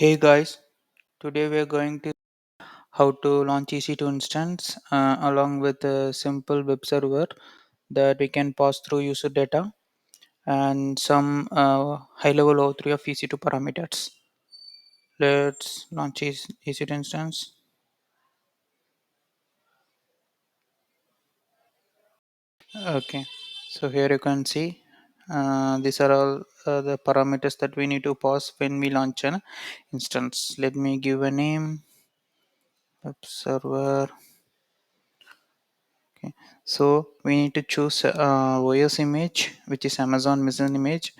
Hey guys, today we are going to how to launch EC2 instance along with a simple web server that we can pass through user data and some high level overview of EC2 parameters. Let's launch EC2 instance. Okay, so here you can see these are all the parameters that we need to pass when we launch an instance. Let me give a name, web server. Okay, so we need to choose OS image, which is Amazon Mission Image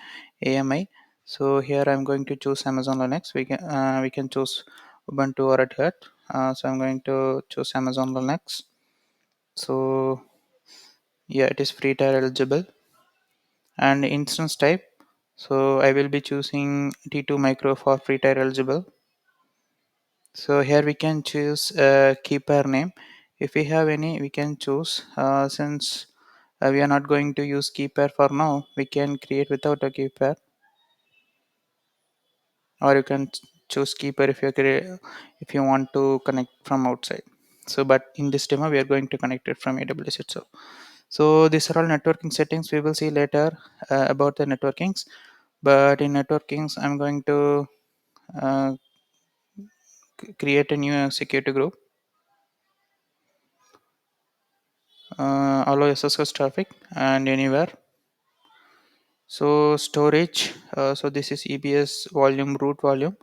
AMI. So here I'm going to choose Amazon Linux. We can choose Ubuntu or Red Hat. So I'm going to choose Amazon Linux. So yeah, it is free tier eligible and instance type. So I will be choosing T2 micro for free tier eligible. So here we can choose a keeper name. If we have any, we can choose. Since we are not going to use keeper for now, we can create without a keeper, or you can choose keeper if you want to connect from outside. So, but in this demo, we are going to connect it from AWS itself. So these are all networking settings. We will see later about the networkings. But in networkings, I'm going to uh, create a new security group. Allow SSH traffic and anywhere. So storage, so this is EBS volume, root volume.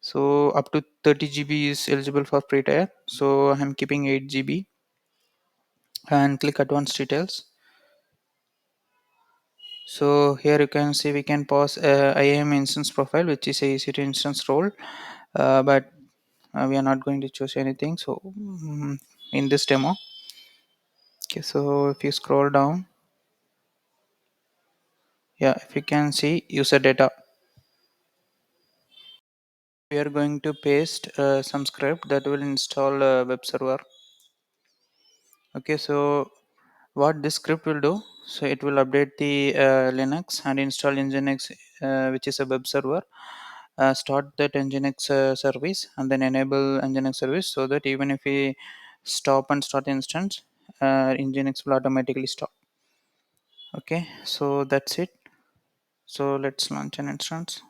So up to 30 GB is eligible for free tier. So I'm keeping 8 GB and click advanced details. So here you can see we can pause IAM instance profile, which is a EC2 instance role, but we are not going to choose anything. So in this demo, okay, so if you scroll down, yeah, if you can see user data, we are going to paste some script that will install a web server. Okay, so what this script will do, so it will update the Linux and install Nginx, which is a web server, start that Nginx service and then enable Nginx service, so that even if we stop and start instance, Nginx will automatically stop. Okay, so that's it. So let's launch an instance.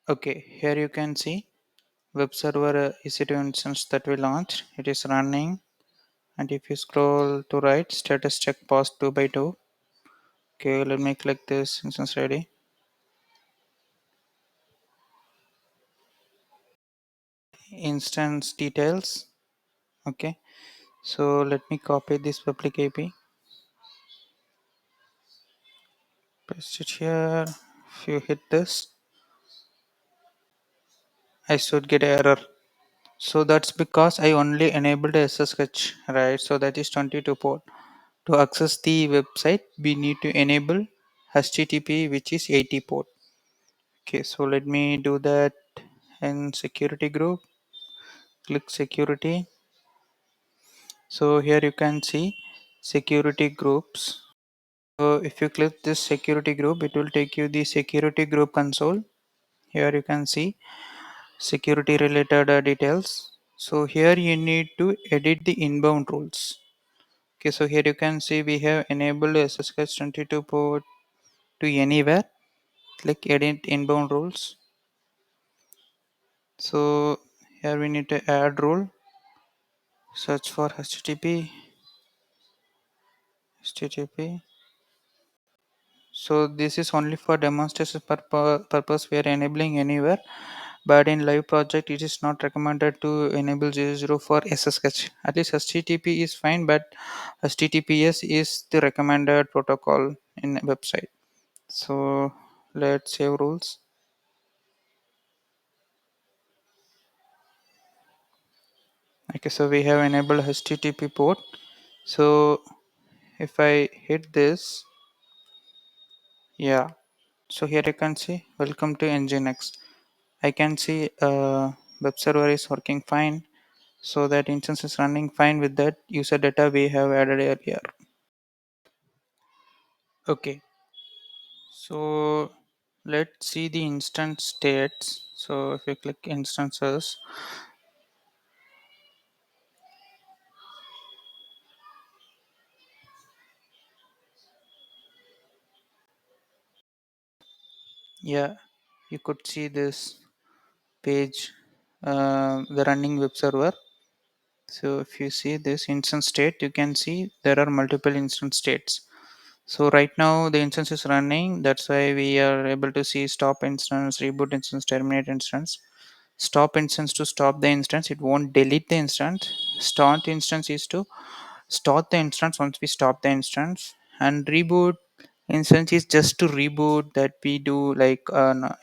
Okay, here you can see web server EC2 instance that we launched. It is running, and if you scroll to right, status check pause 2 by 2. Okay, let me click this instance ready. Instance details. Okay, so let me copy this public IP, paste it here. If you hit this, I should get an error. So that's because I only enabled SSH, right? So that is 22 port. To access the website, we need to enable HTTP, which is 80 port. Okay, so let me do that in security group. Click security. So here you can see security groups. So if you click this security group, it will take you the security group console. Here you can see security related details. So here you need to edit the inbound rules. Okay, so here you can see we have enabled SSH 22 port to anywhere. Click edit inbound rules. So here we need to add rule. Search for HTTP. So this is only for demonstration purpose. We are enabling anywhere, but in live project it is not recommended to enable 00 for SSH. At least HTTP is fine, but HTTPS is the recommended protocol in website. So let's save rules. Okay, so we have enabled HTTP port. So if I hit this, yeah, so here you can see welcome to Nginx. I can see web server is working fine, so that instance is running fine with that user data we have added earlier. Okay, so let's see the instance states. So if you click instances, yeah, you could see this page, the running web server. So if you see this instance state, you can see there are multiple instance states. So right now the instance is running. That's why we are able to see stop instance, reboot instance, terminate instance. Stop instance to stop the instance. It won't delete the instance. Start instance is to start the instance once we stop the instance. And reboot instance is just to reboot that we do like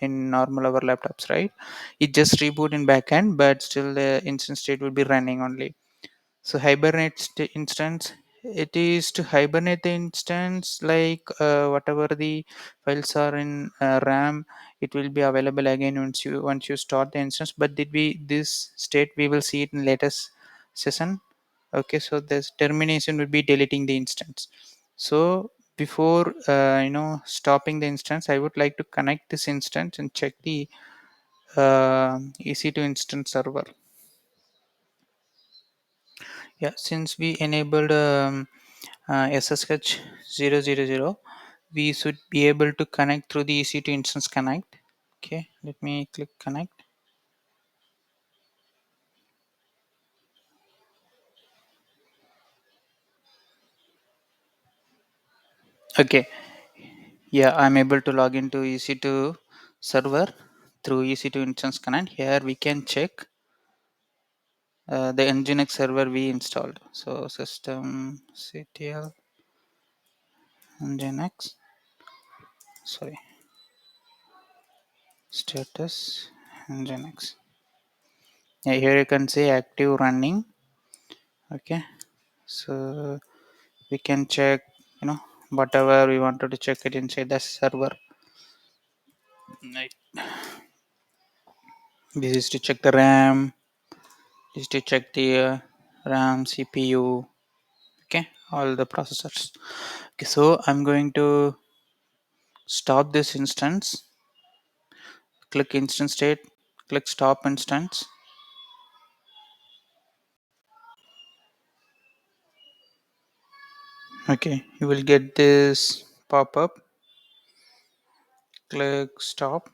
in normal our laptops, right? It just reboot in backend, but still the instance state will be running only. So hibernate instance, it is to hibernate the instance like whatever the files are in RAM, it will be available again once you start the instance. But did we this state we will see it in latest session. Okay, so this termination will be deleting the instance. So before stopping the instance, I would like to connect this instance and check the EC2 instance server. Yeah, since we enabled SSH 000, we should be able to connect through the EC2 instance connect. Okay, let me click connect. Okay, yeah, I'm able to log into EC2 server through EC2 instance connect. Here we can check the Nginx server we installed. So system ctl Nginx, sorry, status Nginx. Yeah, here you can see active running. Okay, so we can check, you know, whatever we wanted to check it inside the server. Right. This is to check the RAM. This is to check the RAM, CPU. Okay, all the processors. Okay, so I'm going to stop this instance. Click instance state. Click stop instance. Okay, you will get this pop up. Click stop.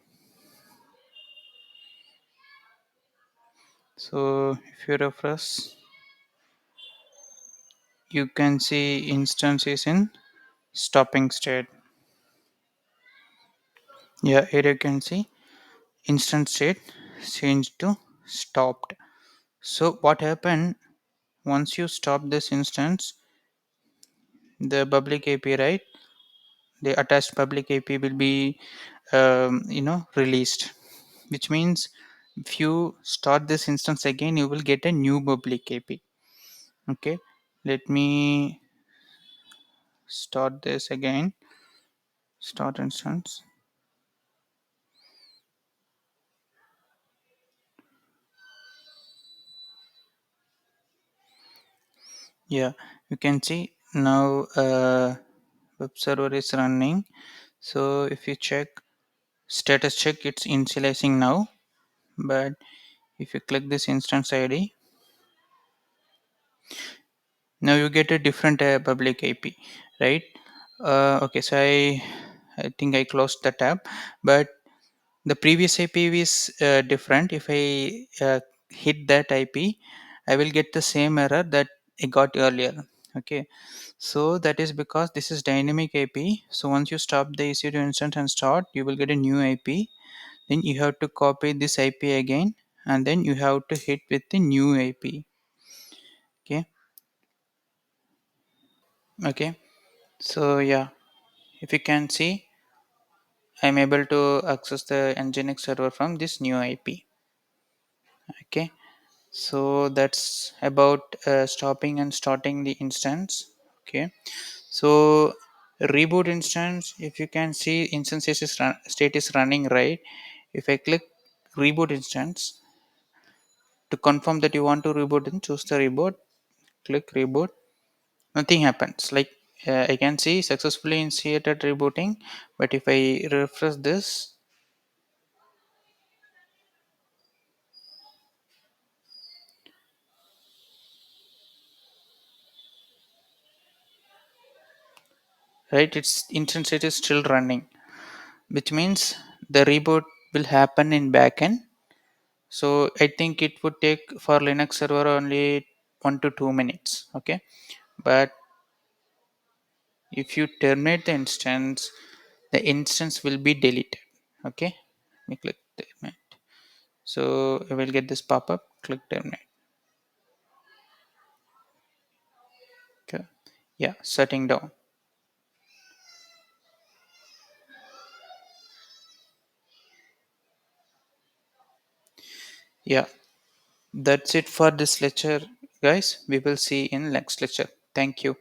So if you refresh, you can see instance is in stopping state. Yeah, here you can see instance state changed to stopped. So what happened once you stop this instance, the public API, right? The attached public API will be released, which means if you start this instance again, you will get a new public API. Okay, let me start this again. Start instance. Yeah, you can see now web server is running. So if you check status check, it's initializing now. But if you click this instance ID, now you get a different public IP, right? Okay, so I think I closed the tab, but the previous IP is different. If I hit that IP, I will get the same error that I got earlier. Okay, so that is because this is dynamic IP. So once you stop the EC2 instance and start, you will get a new IP. Then you have to copy this IP again, and then you have to hit with the new IP. Okay, okay. So yeah, if you can see, I'm able to access the Nginx server from this new IP. Okay, so that's about stopping and starting the instance. Okay, so reboot instance, if you can see instance state is running, right? If I click reboot instance to confirm that you want to reboot, then choose the reboot, click reboot, nothing happens. Like I can see successfully initiated rebooting, but if I refresh this, right? Its instance it is still running, which means the reboot will happen in backend. So I think it would take for Linux server only 1 to 2 minutes. Okay, but if you terminate the instance will be deleted. Okay, let me click terminate. So I will get this pop-up. Click terminate. Okay, yeah, shutting down. Yeah, that's it for this lecture, guys. We will see in next lecture. Thank you.